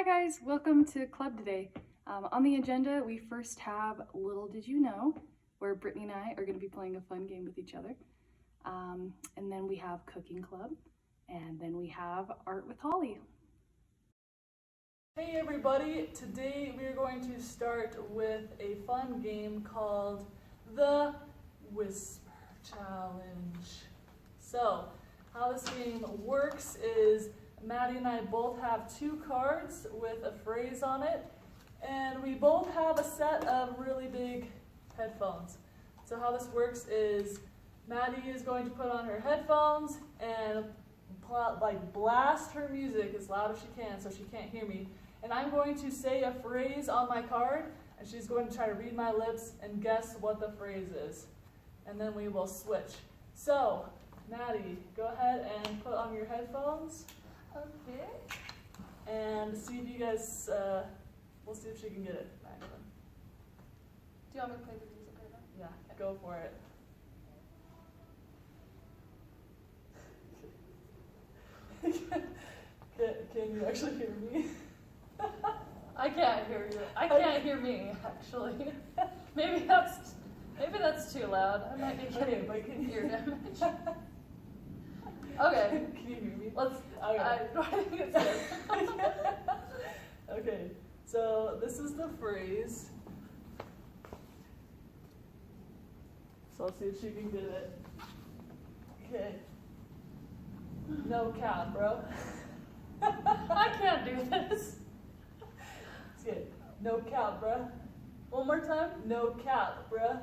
Hi guys, welcome to Club today. On the agenda, we first have Little Did You Know, where Brittany and I are going to be playing a fun game with each other. And then we have Cooking Club, and then we have Art with Holly. Hey everybody, today we are going to start with a fun game called the Whisper Challenge. So, how this game works is Maddie and I both have two cards with a phrase on it, and we both have a set of really big headphones. So how this works is Maddie is going to put on her headphones and blast her music as loud as she can so she can't hear me. And I'm going to say a phrase on my card, and she's going to try to read my lips and guess what the phrase is. And then we will switch. So, Maddie, go ahead and put on your headphones. Okay. And see if you guys, we'll see if she can get it. Do you want me to play the music right now? Yeah, go for it. Can you actually hear me? I can't hear you. I can't hear me, actually. Maybe that's too loud. I might be getting ear damage. Okay. Can you hear me? Let's. Okay. I think it's good. Okay, so this is the phrase. So I'll see if she can get it. Okay. No cap, bro. I can't do this. It's good. No cap, bruh. One more time. No cap, bruh.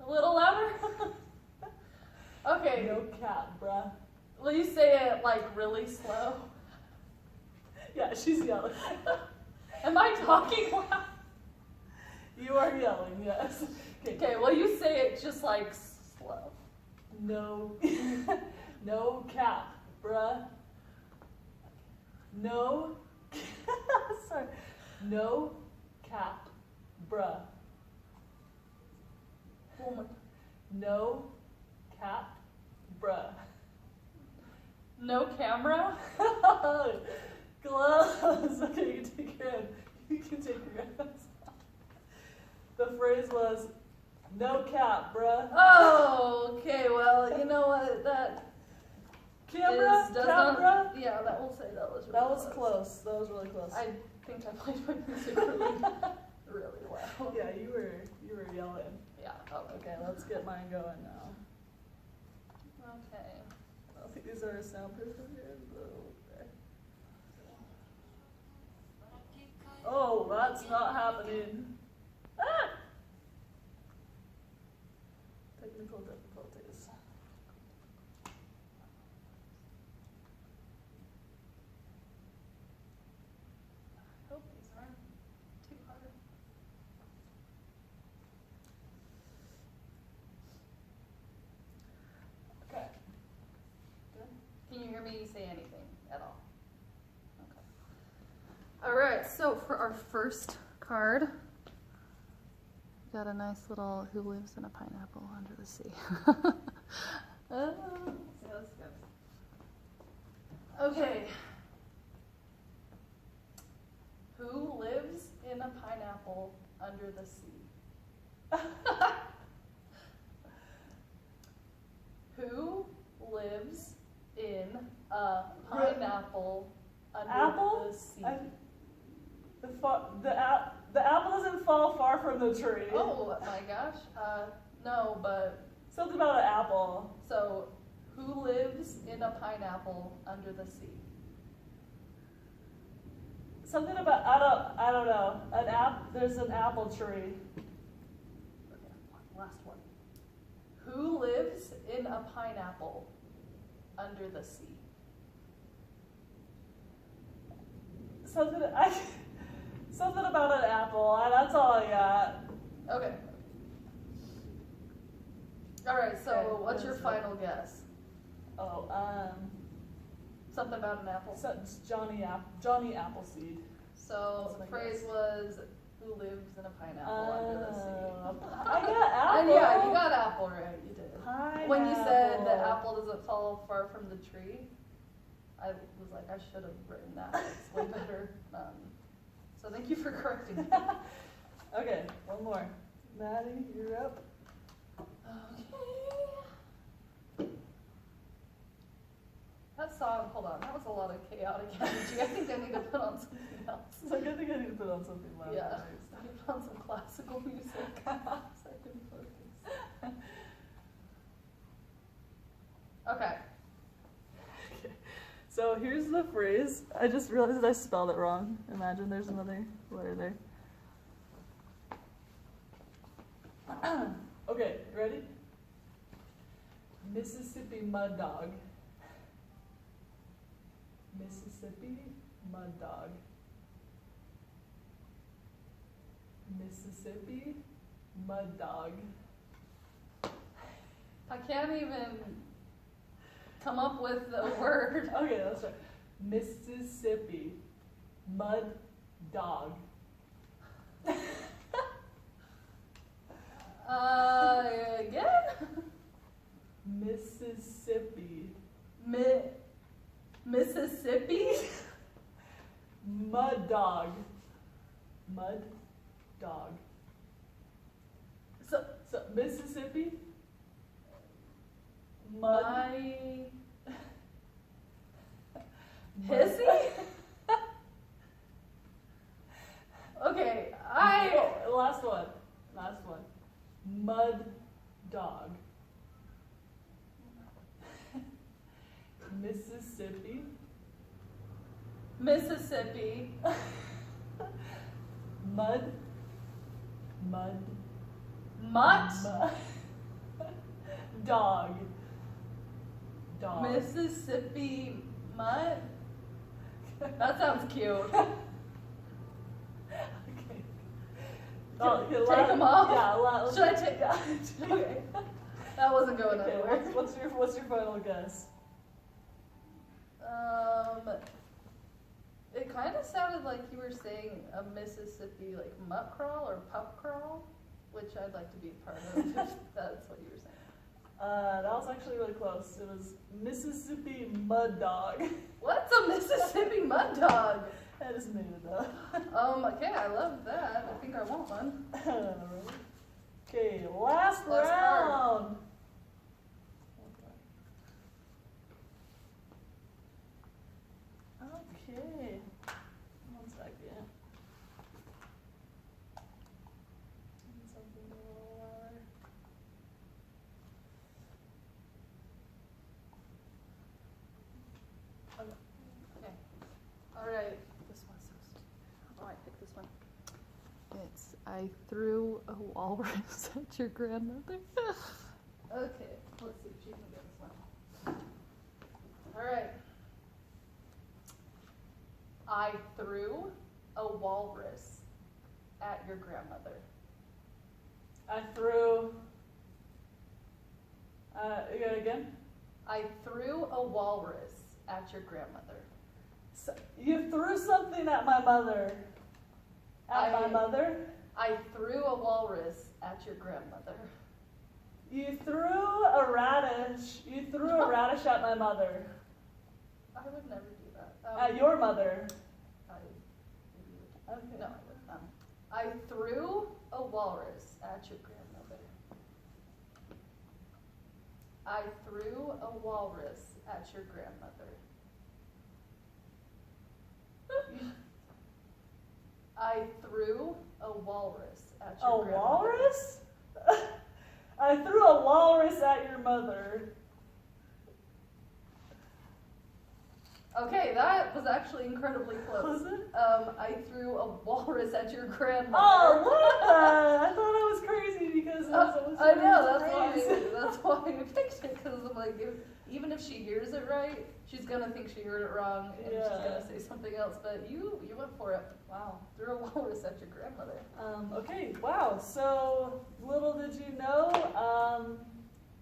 A little louder. Okay. No cap, bruh. Will you say it like really slow? Yeah, she's yelling. Am I talking loud? You are yelling, yes. Okay. Will you say it just like slow? No. No cap, bruh. No. Sorry. No cap, bruh. One more time. No cap, bruh. No camera. Close. Okay, you take your hand. You can take your hands. The phrase was, no cap, bruh. Oh, okay. Well, you know what? That Camera? Camera? Yeah, that will say that was. Really That was close. That was really close. I think I played my music really loud. Yeah, you were yelling. Yeah. Okay, let's get mine going now. Okay. I don't think these are soundproof in here. Okay. Oh, that's not happening. Ah! Technical difficulties. I hope these aren't too hard. Okay. Good. Can you hear me say anything at all? Okay. All right. So for our first card, we got a nice little "Who lives in a pineapple under the sea." Let's go. Okay. Who lives in a pineapple under the sea? Who lives in a pineapple under Apple? the sea? The apple doesn't fall far from the tree. Oh my gosh. No, but Something about an apple. so who lives in a pineapple under the sea? Something about I don't know. There's an apple tree. Okay, last one. Who lives in a pineapple under the sea? Something about an apple. That's all I got. Okay. All right. So, Okay, what's your that's final guess? Oh, Something about an apple. so it's Johnny Appleseed. So, That's the what I phrase guess. was, "Who lives in a pineapple under the sea?" I got apple. And yeah, you got apple right. You did. Pineapple. When you said the apple doesn't fall far from the tree, I was like, I should have written that. It's way better. So thank you for correcting me. Okay, one more. Maddie, you're up. Okay. That song, hold on, that was a lot of chaotic energy. I think I need to put on something else. So I think I need to put on something loud. Yeah, I need to put on some classical music so I can focus. Okay. Okay. So here's the phrase. I just realized I spelled it wrong. Imagine there's another letter there. Okay, ready? Mississippi mud dog. Mississippi mud dog. Mississippi mud dog. I can't even come up with a word. Okay, let's try. Mississippi mud dog. Again? Mississippi Mississippi? mud dog. Mud dog. So, So Mississippi mud my mud- hissy? Okay, Oh, last one. Last one. Mud dog. Mississippi Mississippi mud mud mutt mud dog. Dog. Mississippi mutt. That sounds cute. Okay. Oh, okay, Take 'em off? Yeah, Should I take that? Okay. That wasn't going Okay, anywhere. what's your final guess? It kind of sounded like you were saying a Mississippi like mutt crawl or pup crawl, which I'd like to be a part of if that's what you were saying. That was actually really close. It was Mississippi mud dog. What's a Mississippi mud dog? I just made it up. Okay, I love that. I think I want one. Okay, last Last card. round. Okay. 1 second. Something a little louder. Okay. All right. This one's so stupid. How do I pick this one? It's I threw a walrus at your grandmother. Okay, let's see if she can get this one. All right. I threw a walrus at your grandmother. I threw. You got it again? I threw a walrus at your grandmother. So, you threw something at my mother. At my mother? I threw a walrus at your grandmother. You threw a radish. You threw a radish at my mother. I would never do that. At your mother. Okay. No, I wouldn't. I threw a walrus at your grandmother. I threw a walrus at your grandmother. I threw a walrus at your A grandmother. walrus? I threw a walrus at your mother. Okay, that was actually incredibly close. Was it? I threw a walrus at your grandmother. Oh, what? I thought I was crazy because it was I know, crazy. that's why I picked it, because I'm like, even if she hears it right, she's gonna think she heard it wrong, and she's gonna say something else, but you went for it. Wow, threw a walrus at your grandmother. Okay, wow. So, little did you know,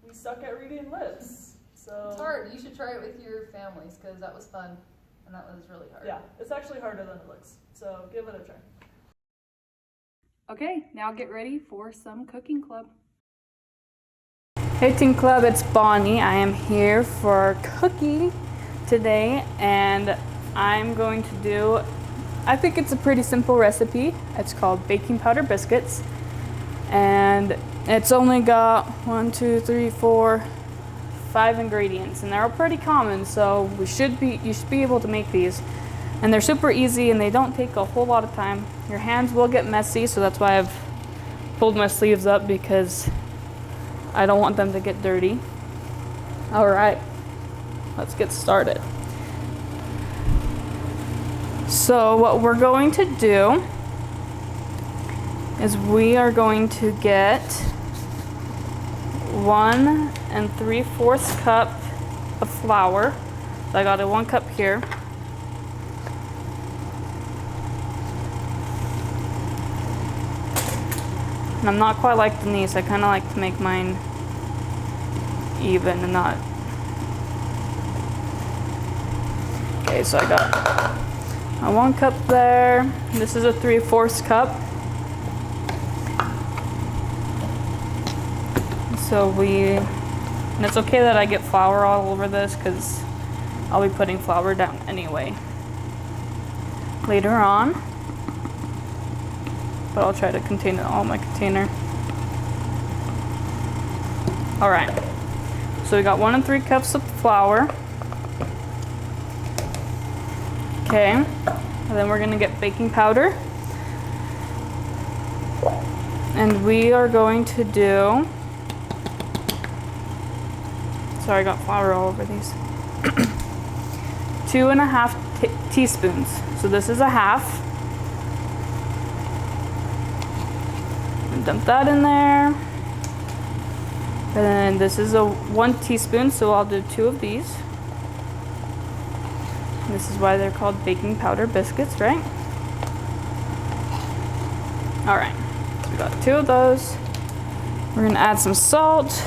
we suck at reading lips. So It's hard, you should try it with your families, because that was fun, and that was really hard. Yeah, it's actually harder than it looks. So, give it a try. Okay, now get ready for some cooking club. Hey Teen Club, it's Bonnie. I am here for cooking today, and I'm going to do, I think it's a pretty simple recipe. It's called baking powder biscuits, and it's only got 1, 2, 3, 4, 5 ingredients, and they're all pretty common, so you should be able to make these. And they're super easy, and they don't take a whole lot of time. Your hands will get messy, so that's why I've pulled my sleeves up, because I don't want them to get dirty. All right, let's get started. So what we're going to do is we are going to get 1 3/4 cup of flour. So I got a 1 cup here. And I'm not quite like Denise. I kind of like to make mine even and not. Okay, so I got a 1 cup there. This is a 3/4 cup. So and it's okay that I get flour all over this, because I'll be putting flour down anyway later on. But I'll try to contain it all in my container. All right, so we got 1 3 cups of flour. Okay, and then we're gonna get baking powder. And we are going to do, sorry, I got flour all over these. 2½ teaspoons. So this is a half. Dump that in there. And then this is a 1 teaspoon, so I'll do 2 of these. And this is why they're called baking powder biscuits, right? All right, so we got 2 of those. We're gonna add some salt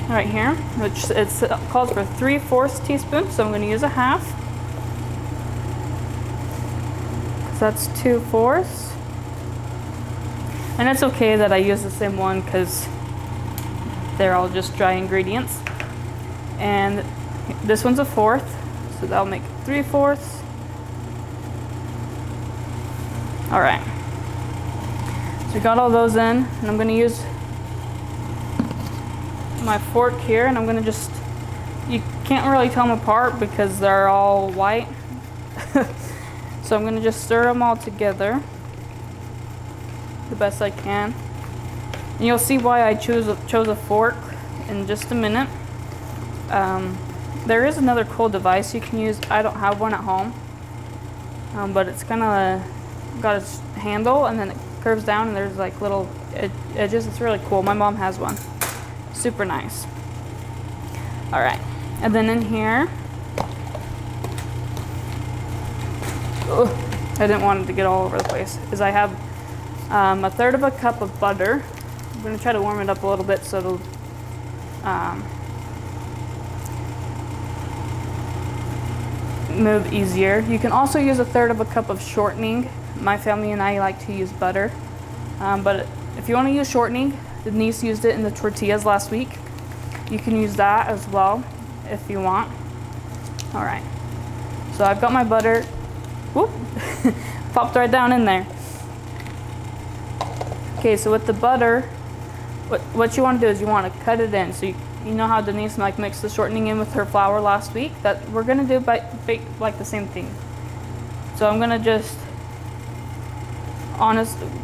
right here, which it calls for 3/4 teaspoon, so I'm gonna use a half. So that's 2/4. And it's okay that I use the same one, because they're all just dry ingredients. And this one's a 1/4, so that'll make 3/4. All right. So we got all those in, and I'm gonna use my fork here, and I'm gonna just, you can't really tell them apart because they're all white. So I'm gonna just stir them all together the best I can. And you'll see why I chose a fork in just a minute. There is another cool device you can use. I don't have one at home, but it's kind of got a handle, and then it curves down, and there's like little edges. It's really cool. My mom has one. Super nice. All right, and then in here, I didn't want it to get all over the place, is I have 1/3 cup of butter. I'm going to try to warm it up a little bit so it'll move easier. You can also use 1/3 cup of shortening. My family and I like to use butter, but if you want to use shortening, Denise used it in the tortillas last week. You can use that as well if you want. All right, so I've got my butter. Whoop, popped right down in there. Okay, so with the butter, what you want to do is you want to cut it in. So you know how Denise like mixed the shortening in with her flour last week? That we're gonna do like the same thing. So I'm gonna just,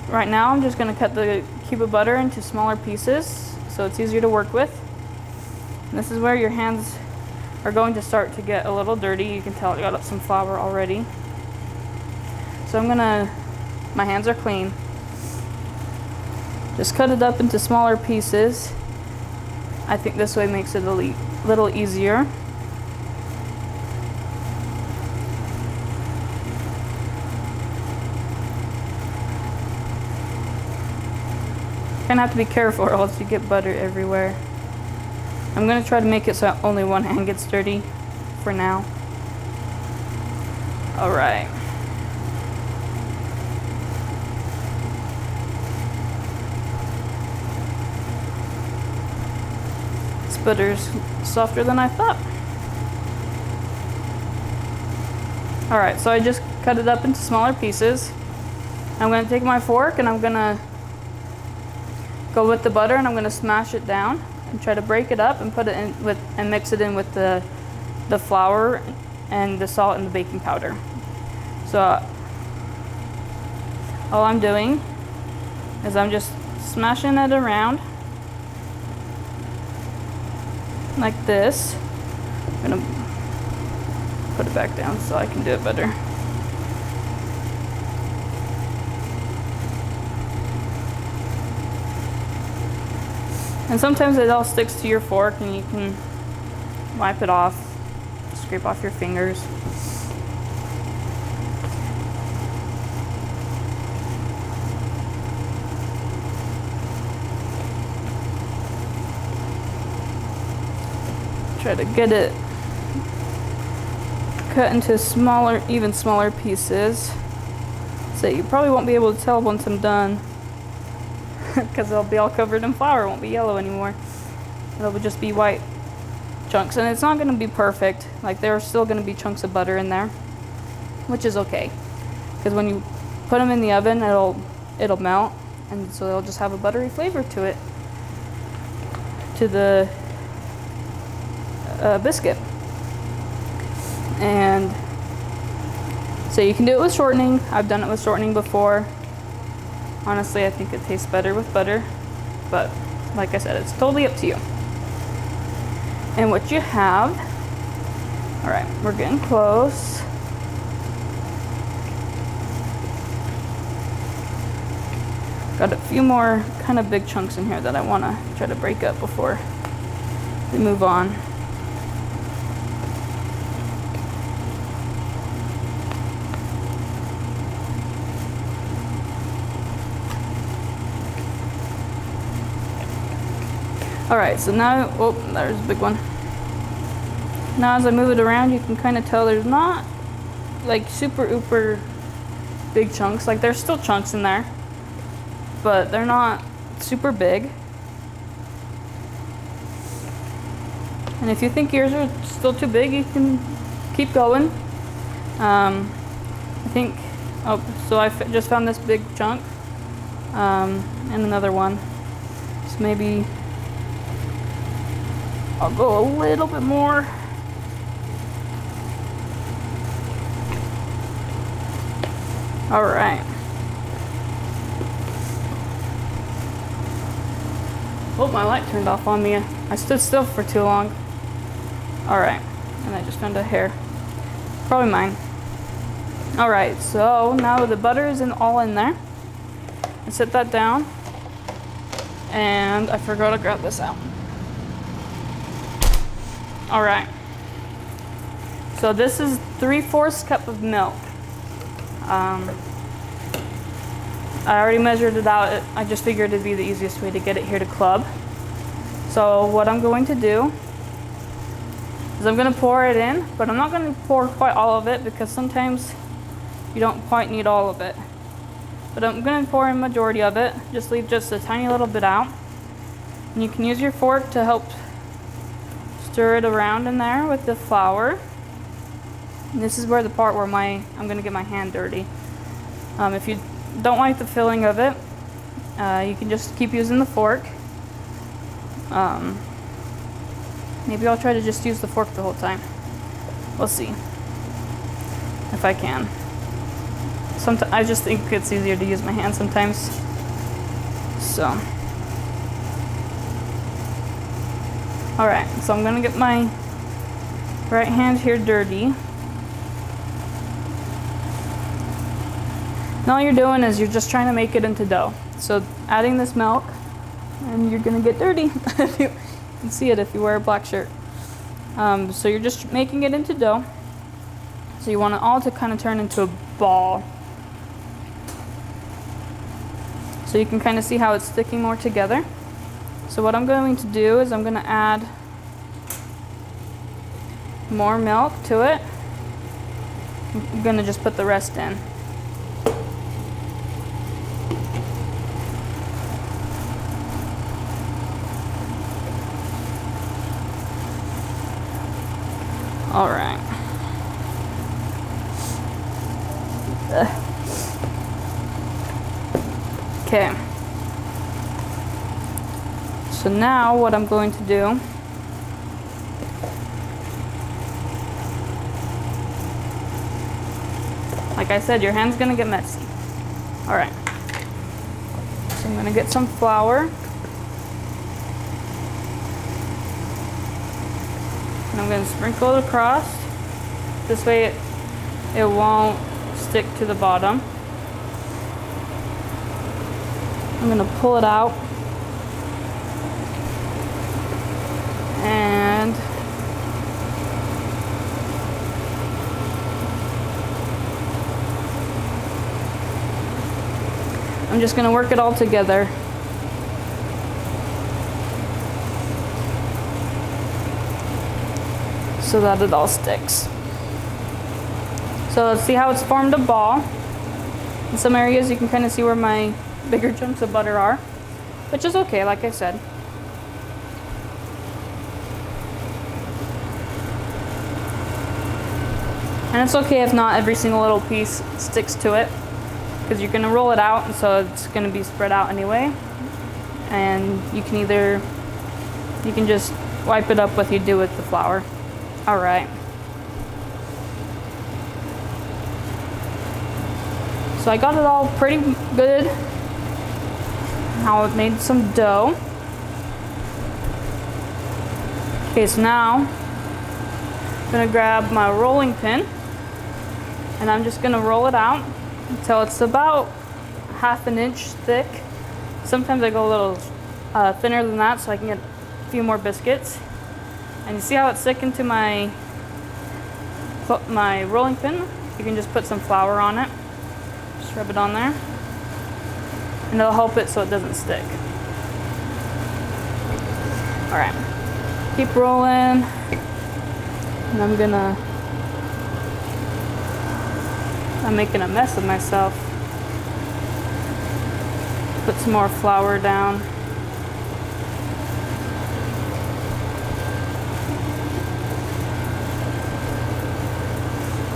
right now I'm just gonna cut the cube of butter into smaller pieces so it's easier to work with. And this is where your hands are going to start to get a little dirty. You can tell I got some flour already. So my hands are clean. Just cut it up into smaller pieces. I think this way makes it a little easier. Kind of have to be careful or else you get butter everywhere. I'm going to try to make it so only one hand gets dirty for now. All right. This butter's softer than I thought. All right, so I just cut it up into smaller pieces. I'm gonna take my fork and I'm gonna go with the butter and I'm gonna smash it down and try to break it up and put it in with and mix it in with the flour and the salt and the baking powder. So all I'm doing is I'm just smashing it around like this. I'm gonna put it back down so I can do it better. And sometimes it all sticks to your fork and you can wipe it off, scrape off your fingers. Try to get it cut into smaller, even smaller pieces so you probably won't be able to tell once I'm done because it'll be all covered in flour, it won't be yellow anymore. It'll just be white chunks and it's not going to be perfect. Like there are still going to be chunks of butter in there, which is okay because when you put them in the oven it'll melt and so they'll just have a buttery flavor to it, to the biscuit. And so you can do it with shortening. I've done it with shortening before. Honestly, I think it tastes better with butter, but like I said, it's totally up to you. And what you have, all right, we're getting close. Got a few more kind of big chunks in here that I want to try to break up before we move on. All right, so now, oh, there's a big one. Now as I move it around, you can kind of tell there's not like super uber big chunks. Like there's still chunks in there, but they're not super big. And if you think yours are still too big, you can keep going. I think, oh, so I just found this big chunk and another one. So maybe I'll go a little bit more. All right. Oh, my light turned off on me. I stood still for too long. All right, and I just found a hair. Probably mine. All right, so now the butter is all in there. I set that down. And I forgot to grab this out. All right, so this is 3/4 cup of milk. I already measured it out. I just figured it'd be the easiest way to get it here to club. So what I'm going to do is I'm going to pour it in, but I'm not going to pour quite all of it because sometimes you don't quite need all of it. But I'm going to pour in majority of it, just leave just a tiny little bit out. And you can use your fork to help stir it around in there with the flour. And this is where the part where I'm going to get my hand dirty. If you don't like the filling of it, you can just keep using the fork. Maybe I'll try to just use the fork the whole time. We'll see if I can. Sometimes I just think it's easier to use my hand sometimes. So, all right. So I'm gonna get my right hand here dirty. And all you're doing is you're just trying to make it into dough. So adding this milk, and you're gonna get dirty. You can see it if you wear a black shirt. So you're just making it into dough. So you want it all to kind of turn into a ball. So you can kind of see how it's sticking more together. So what I'm going to do is I'm going to add more milk to it. I'm going to just put the rest in. All right. Okay. So now what I'm going to do, like I said, your hand's gonna get messy. All right. So I'm gonna get some flour. And I'm gonna sprinkle it across. This way it won't stick to the bottom. I'm gonna pull it out. And I'm just gonna work it all together. So that it all sticks. So let's see how it's formed a ball. In some areas you can kind of see where my bigger chunks of butter are, which is okay, like I said. And it's okay if not every single little piece sticks to it, because you're gonna roll it out, and so it's gonna be spread out anyway. And you can just wipe it up like you do with the flour. All right. So I got it all pretty good. Now I've made some dough. Okay, so now I'm gonna grab my rolling pin and I'm just gonna roll it out until it's about 1/2 inch thick. Sometimes I go a little thinner than that so I can get a few more biscuits. And you see how it's sticking to my rolling pin? You can just put some flour on it. Just rub it on there. And it'll help it so it doesn't stick. All right, keep rolling. And I'm making a mess of myself. Put some more flour down.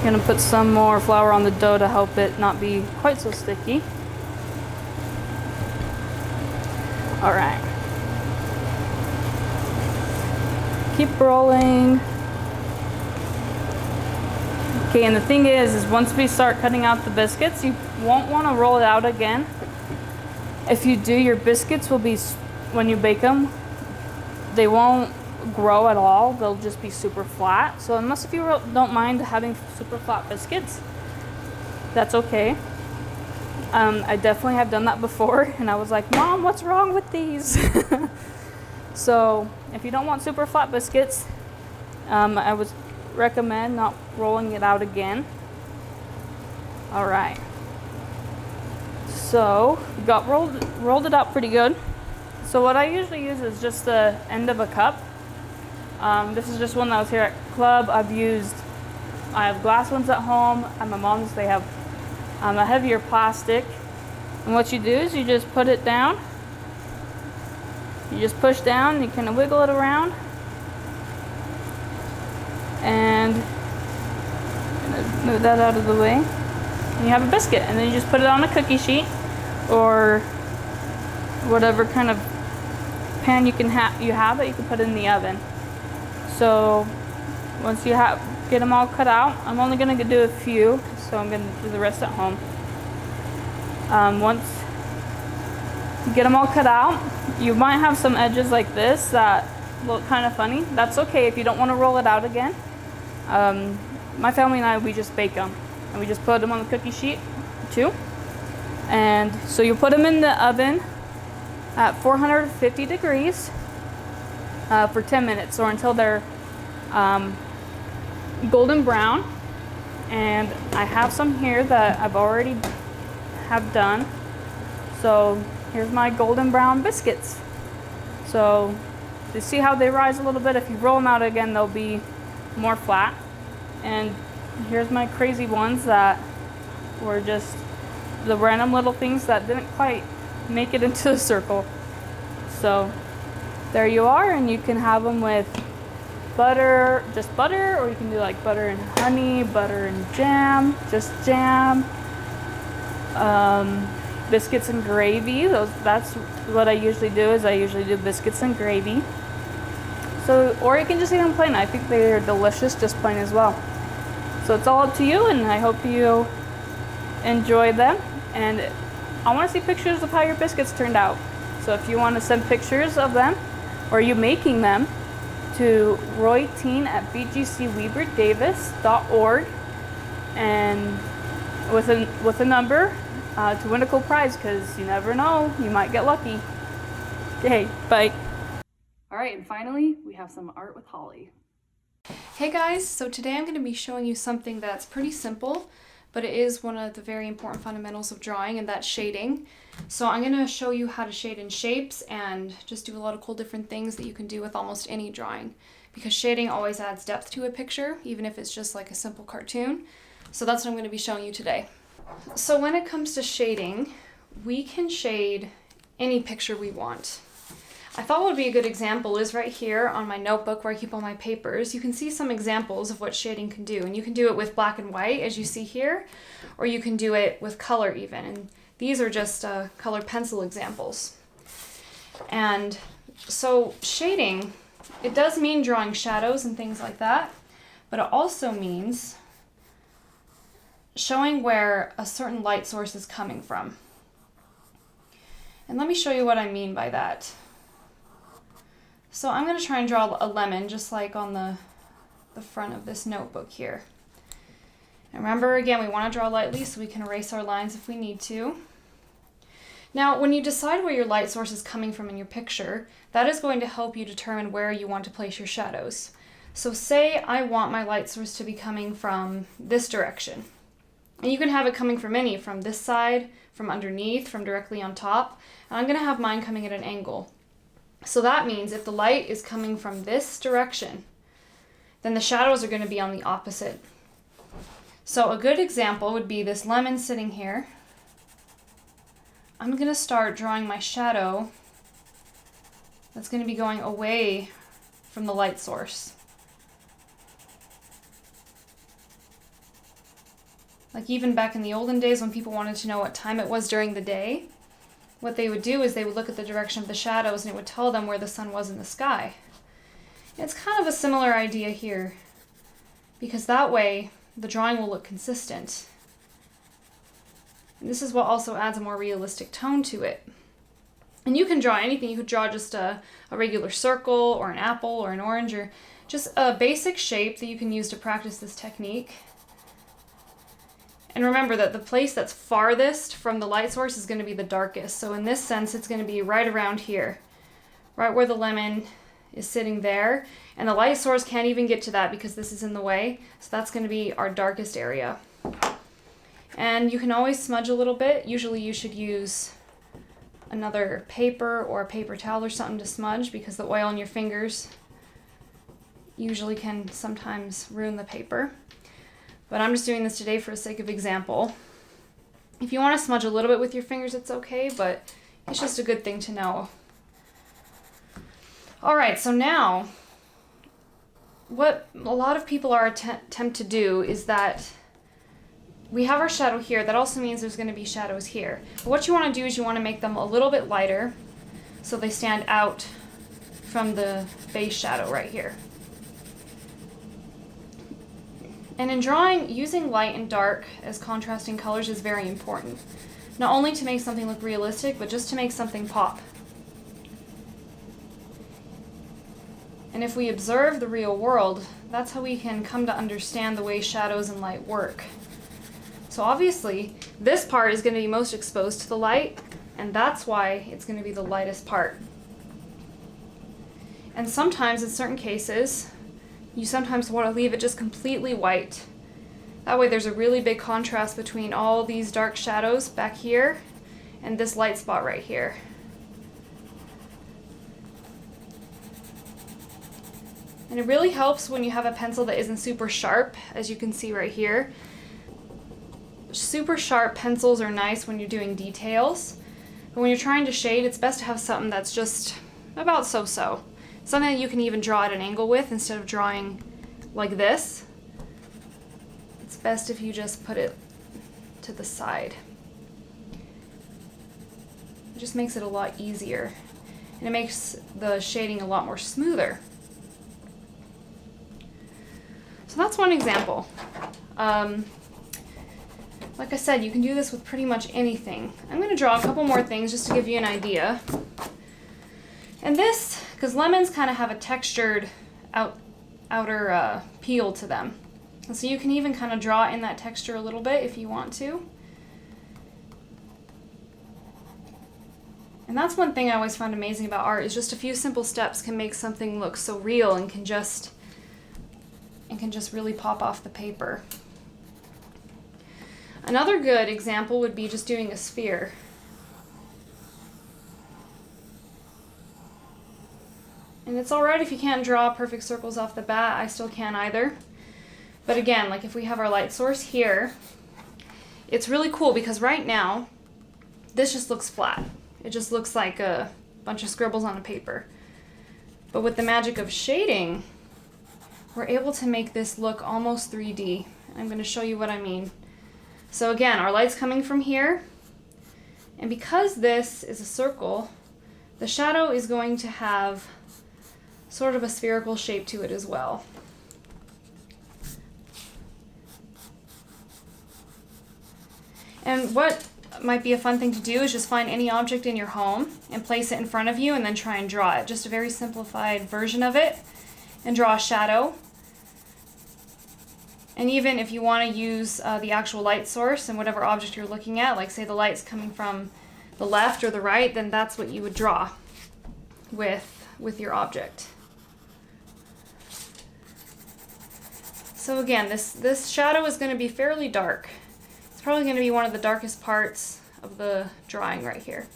Gonna put some more flour on the dough to help it not be quite so sticky. All right. Keep rolling. Okay, and the thing is once we start cutting out the biscuits, you won't want to roll it out again. If you do, your biscuits will be, when you bake them, they won't grow at all. They'll just be super flat. So unless if you don't mind having super flat biscuits, that's okay. I definitely have done that before, and I was like, Mom, what's wrong with these? So if you don't want super flat biscuits, I would recommend not rolling it out again. All right. So we got rolled it out pretty good. So what I usually use is just the end of a cup. This is just one that was here at club. I have glass ones at home. At my mom's, they have a heavier plastic. And what you do is you just put it down. You just push down, you kind of wiggle it around. And move that out of the way. And you have a biscuit. And then you just put it on a cookie sheet or whatever kind of pan you have that you can put in the oven. So once you get them all cut out, I'm only going to do a few, so I'm going to do the rest at home. Once you get them all cut out, you might have some edges like this that look kind of funny. That's okay if you don't want to roll it out again. My family and I, we just bake them, and we just put them on the cookie sheet too. And so you put them in the oven at 450 degrees for 10 minutes or until they're golden brown. And I have some here that I've already have done. So here's my golden brown biscuits. So you see how they rise a little bit? If you roll them out again, they'll be more flat. And here's my crazy ones that were just the random little things that didn't quite make it into the circle. So there you are, and you can have them with butter, just butter, or you can do like butter and honey, butter and jam, just jam. biscuits and gravy. That's what I usually do. Is I usually do biscuits and gravy. So, or you can just eat them plain. I think they're delicious just plain as well. So it's all up to you, and I hope you enjoy them. And I want to see pictures of how your biscuits turned out. So if you want to send pictures of them, or you making them, to royteen@bgcweberdavis.org, and with a number to win a cool prize, because you never know, you might get lucky. Okay, bye. All right, and finally, we have some art with Holly. Hey guys, so today I'm going to be showing you something that's pretty simple, but it is one of the very important fundamentals of drawing, and that's shading. So I'm going to show you how to shade in shapes and just do a lot of cool different things that you can do with almost any drawing, because shading always adds depth to a picture, even if it's just like a simple cartoon. So that's what I'm going to be showing you today. So when it comes to shading, we can shade any picture we want. I thought what would be a good example is right here on my notebook where I keep all my papers. You can see some examples of what shading can do, and you can do it with black and white as you see here, or you can do it with color even, and these are just colored pencil examples. And so shading, it does mean drawing shadows and things like that, but it also means showing where a certain light source is coming from. And let me show you what I mean by that. So I'm going to try and draw a lemon just like on the front of this notebook here. And remember, again, we want to draw lightly so we can erase our lines if we need to. Now, when you decide where your light source is coming from in your picture, that is going to help you determine where you want to place your shadows. So say I want my light source to be coming from this direction. And you can have it coming from from this side, from underneath, from directly on top. And I'm going to have mine coming at an angle. So that means if the light is coming from this direction, then the shadows are going to be on the opposite. So a good example would be this lemon sitting here. I'm going to start drawing my shadow that's going to be going away from the light source. Like even back in the olden days when people wanted to know what time it was during the day, what they would do is they would look at the direction of the shadows and it would tell them where the sun was in the sky. It's kind of a similar idea here, because that way the drawing will look consistent. And this is what also adds a more realistic tone to it. And you can draw anything. You could draw just a regular circle or an apple or an orange, or just a basic shape that you can use to practice this technique. And remember that the place that's farthest from the light source is going to be the darkest. So in this sense, it's going to be right around here, right where the lemon is sitting there. And the light source can't even get to that because this is in the way. So that's going to be our darkest area. And you can always smudge a little bit. Usually you should use another paper or a paper towel or something to smudge, because the oil on your fingers usually can sometimes ruin the paper. But I'm just doing this today for the sake of example. If you want to smudge a little bit with your fingers, it's okay, but it's just a good thing to know. All right, so now what a lot of people are attempt to do is that we have our shadow here. That also means there's going to be shadows here. But what you want to do is you want to make them a little bit lighter so they stand out from the base shadow right here. And in drawing, using light and dark as contrasting colors is very important. Not only to make something look realistic, but just to make something pop. And if we observe the real world, that's how we can come to understand the way shadows and light work. So obviously, this part is going to be most exposed to the light, and that's why it's going to be the lightest part. And sometimes, in certain cases, you sometimes want to leave it just completely white. That way there's a really big contrast between all these dark shadows back here and this light spot right here. And it really helps when you have a pencil that isn't super sharp, as you can see right here. Super sharp pencils are nice when you're doing details, but when you're trying to shade, it's best to have something that's just about so-so. Something that you can even draw at an angle with instead of drawing like this. It's best if you just put it to the side. It just makes it a lot easier. And it makes the shading a lot more smoother. So that's one example. Like I said, you can do this with pretty much anything. I'm going to draw a couple more things just to give you an idea. And this, because lemons kind of have a textured outer peel to them. And so you can even kind of draw in that texture a little bit if you want to. And that's one thing I always found amazing about art, is just a few simple steps can make something look so real and can just really pop off the paper. Another good example would be just doing a sphere. And it's alright if you can't draw perfect circles off the bat, I still can't either. But again, like if we have our light source here, it's really cool because right now, this just looks flat. It just looks like a bunch of scribbles on a paper. But with the magic of shading, we're able to make this look almost 3D. I'm going to show you what I mean. So again, our light's coming from here, and because this is a circle, the shadow is going to have sort of a spherical shape to it as well. And what might be a fun thing to do is just find any object in your home and place it in front of you and then try and draw it. Just a very simplified version of it, and draw a shadow. And even if you want to use the actual light source and whatever object you're looking at, like say the light's coming from the left or the right, then that's what you would draw with your object. So again, this shadow is going to be fairly dark. It's probably going to be one of the darkest parts of the drawing right here.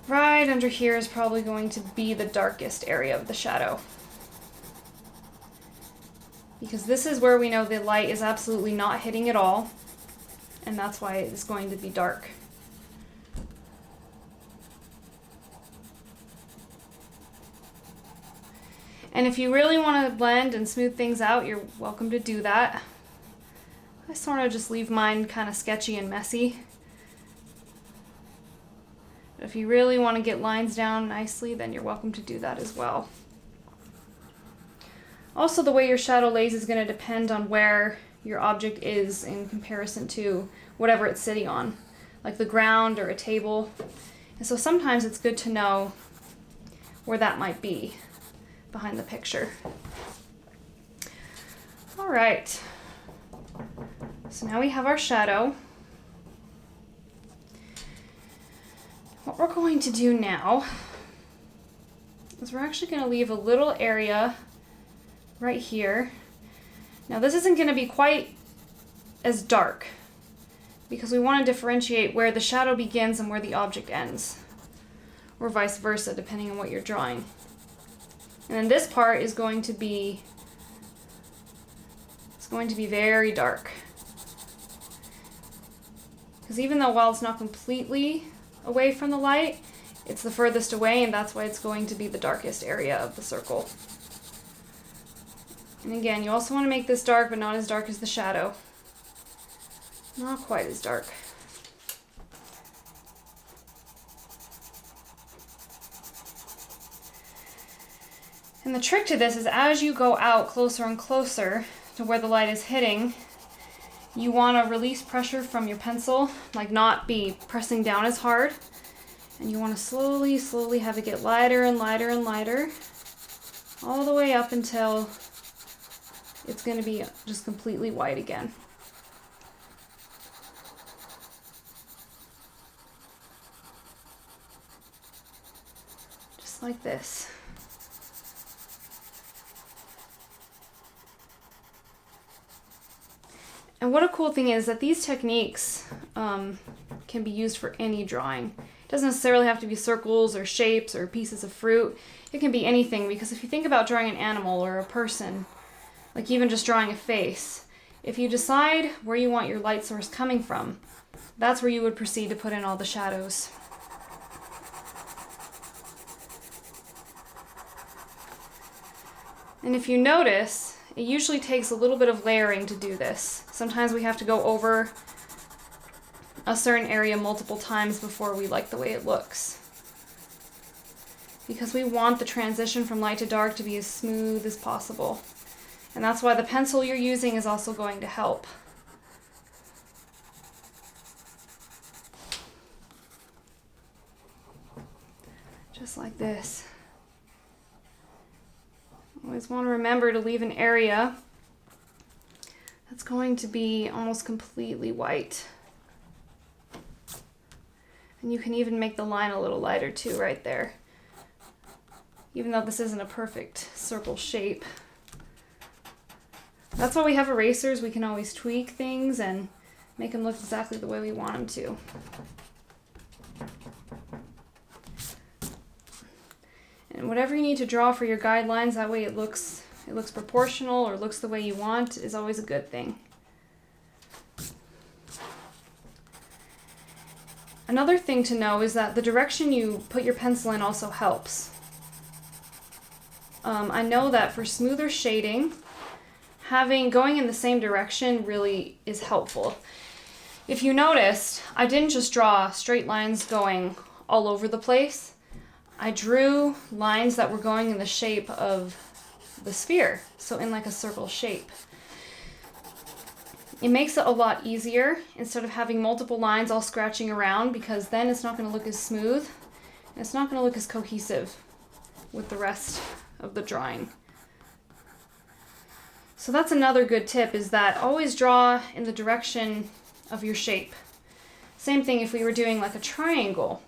Right under here is probably going to be the darkest area of the shadow, because this is where we know the light is absolutely not hitting at all, and that's why it's going to be dark. And if you really want to blend and smooth things out, you're welcome to do that. I sort of just leave mine kind of sketchy and messy. But if you really want to get lines down nicely, then you're welcome to do that as well. Also, the way your shadow lays is going to depend on where your object is in comparison to whatever it's sitting on, like the ground or a table. And so sometimes it's good to know where that might be behind the picture. All right, so now we have our shadow. What we're going to do now is we're actually going to leave a little area right here. Now this isn't going to be quite as dark because we want to differentiate where the shadow begins and where the object ends, or vice versa, depending on what you're drawing. And then this part is going to be, it's going to be very dark. Because even though while it's not completely away from the light, it's the furthest away, and that's why it's going to be the darkest area of the circle. And again, you also want to make this dark, but not as dark as the shadow. Not quite as dark. And the trick to this is as you go out closer and closer to where the light is hitting, you want to release pressure from your pencil, like not be pressing down as hard. And you want to slowly, slowly have it get lighter and lighter and lighter, all the way up until it's going to be just completely white again. Just like this. And what a cool thing is that these techniques can be used for any drawing. It doesn't necessarily have to be circles or shapes or pieces of fruit. It can be anything, because if you think about drawing an animal or a person, like even just drawing a face, if you decide where you want your light source coming from, that's where you would proceed to put in all the shadows. And if you notice, it usually takes a little bit of layering to do this. Sometimes we have to go over a certain area multiple times before we like the way it looks. Because we want the transition from light to dark to be as smooth as possible. And that's why the pencil you're using is also going to help. Just like this. Always want to remember to leave an area that's going to be almost completely white. And you can even make the line a little lighter too right there. Even though this isn't a perfect circle shape. That's why we have erasers. We can always tweak things and make them look exactly the way we want them to. And whatever you need to draw for your guidelines, that way it looks proportional or looks the way you want, is always a good thing. Another thing to know is that the direction you put your pencil in also helps. I know that for smoother shading, going in the same direction really is helpful. If you noticed, I didn't just draw straight lines going all over the place. I drew lines that were going in the shape of the sphere, so in like a circle shape. It makes it a lot easier instead of having multiple lines all scratching around, because then it's not going to look as smooth and it's not going to look as cohesive with the rest of the drawing. So that's another good tip, is that always draw in the direction of your shape. Same thing if we were doing like a triangle.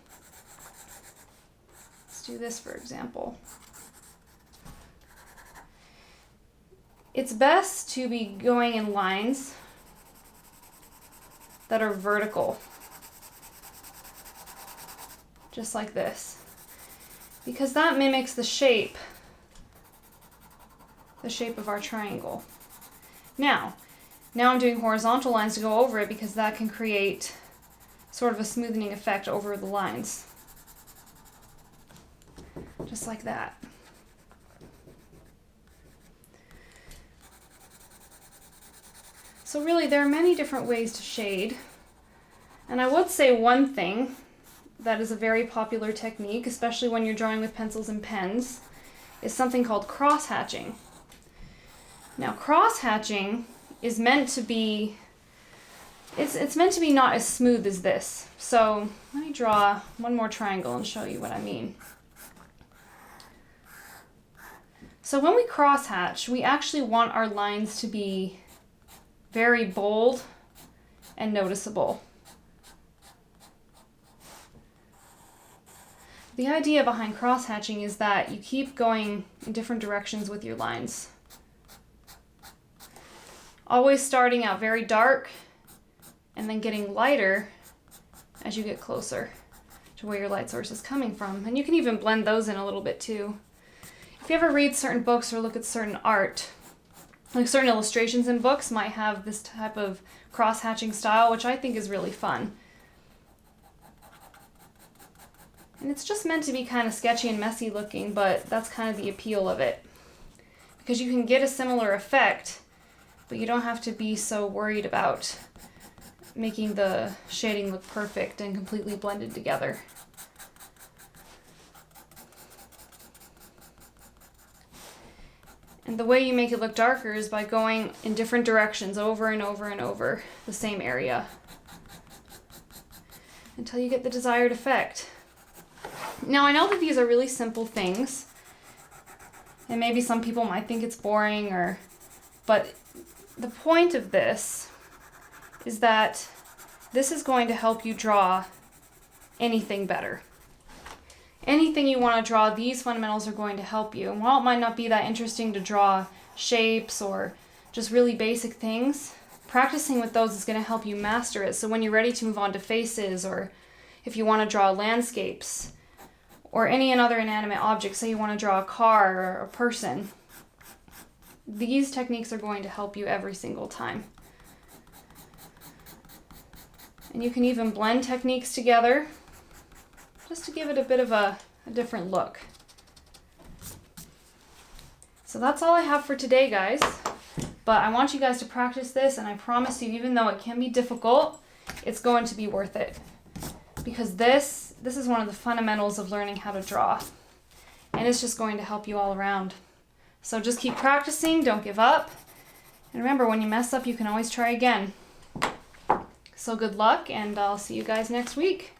Let's do this for example. It's best to be going in lines that are vertical, just like this, because that mimics the shape of our triangle. Now I'm doing horizontal lines to go over it, because that can create sort of a smoothing effect over the lines, just like that. So really, there are many different ways to shade. And I would say one thing that is a very popular technique, especially when you're drawing with pencils and pens, is something called cross-hatching. Now, cross-hatching is meant to be, it's meant to be not as smooth as this. So let me draw one more triangle and show you what I mean. So when we cross-hatch, we actually want our lines to be very bold and noticeable. The idea behind cross-hatching is that you keep going in different directions with your lines. Always starting out very dark and then getting lighter as you get closer to where your light source is coming from. And you can even blend those in a little bit too. If you ever read certain books or look at certain art, like certain illustrations in books might have this type of cross-hatching style, which I think is really fun. And it's just meant to be kind of sketchy and messy looking, but that's kind of the appeal of it. Because you can get a similar effect, but you don't have to be so worried about making the shading look perfect and completely blended together. And the way you make it look darker is by going in different directions over and over and over the same area until you get the desired effect. Now, I know that these are really simple things, and maybe some people might think it's boring, but the point of this is that this is going to help you draw anything better. Anything you want to draw, these fundamentals are going to help you. And while it might not be that interesting to draw shapes or just really basic things, practicing with those is going to help you master it. So when you're ready to move on to faces, or if you want to draw landscapes, or any other inanimate object, say you want to draw a car or a person, these techniques are going to help you every single time. And you can even blend techniques together just to give it a bit of a different look. So that's all I have for today, guys. But I want you guys to practice this, and I promise you, even though it can be difficult, it's going to be worth it. Because this is one of the fundamentals of learning how to draw. And it's just going to help you all around. So just keep practicing, don't give up. And remember, when you mess up, you can always try again. So good luck, and I'll see you guys next week.